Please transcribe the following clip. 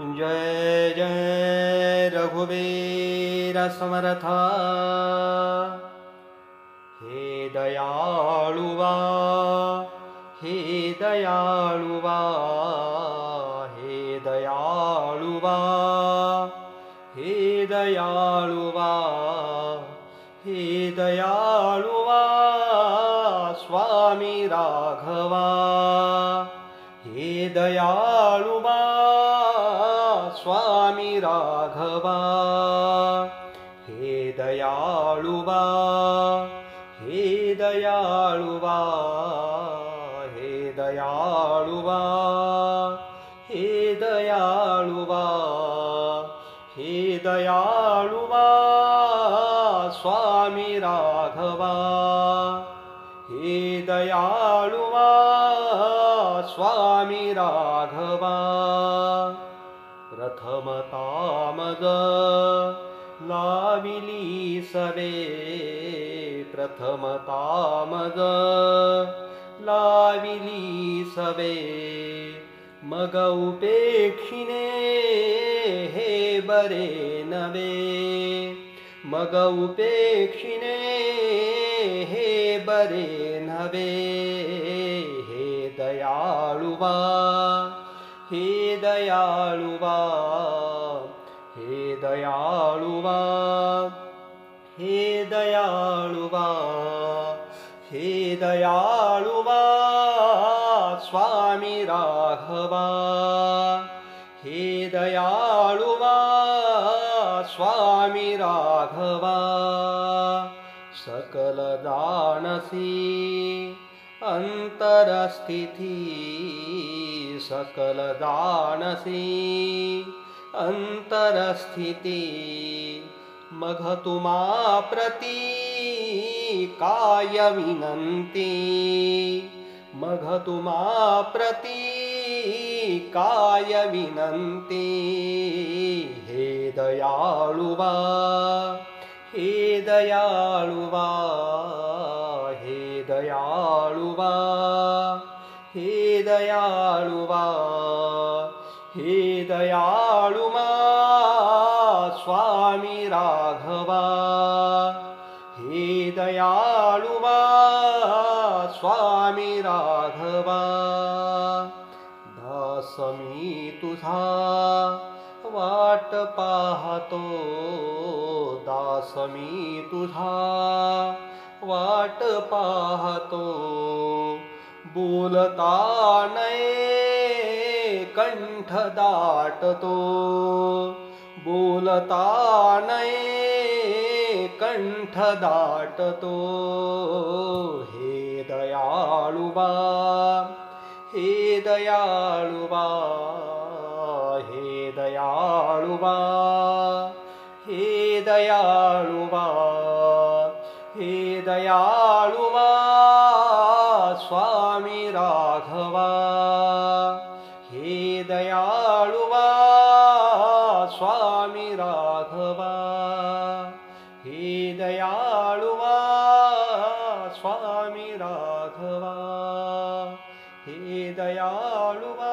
जय जय रघुवीर समर्था। हे दयाळुवा, हे दयाळुवा, हे दयाळुवा, हे दयाळुवा, हे दयाळुवा स्वामी राघवा। हे दयाळुवा स्वामी राघवा। हे दयाळुवा, हे दयाळुवा, हे दयाळुवा, हे दयाळुवा, हे दयाळुवा स्वामी राघवा। हे दयाळुवा स्वामी राघवा। प्रथमतामज लाविली सवे, प्रथमतामज लाविली सवे, मग उपेक्षिणे हे बरे नवे, मग उपेक्षिणे हे बरे नवे। हे दयाळुवा, हे दयाळुवा, हे दयाळुवा, हे दयाळुवा, हे दयाळुवा स्वामी राघवा। हे दयाळुवा स्वामी राघवा। सकल जाणसी अंतरस्थिती, सकल जाणसी अंतरस्थिती, मग तुम्हा प्रती काय विनंती, मग तुम्हा प्रती काय विनंती। हे दयाळुवा, हे दयाळुवा, हे दयाळुवा, हे दयाळुवा, हे दयाळुवा स्वामी राघवा। हे दयाळुवा स्वामी राघवा। दास मी तुझा वाट पाहतो, दास मी तुझा वाट पाहतो, बोलता नये कंठ दाटतो, बोलता नये कंठ दाटतो। हे दयाळुवा, हे दयाळुवा, हे दयाळुवा, हे दयाळुवा, हे दयाळुवा स्वामी राघवा। हे दयाळुवा स्वामी राघवा। हे दयाळुवा स्वामी राघवा। हे दयाळुवा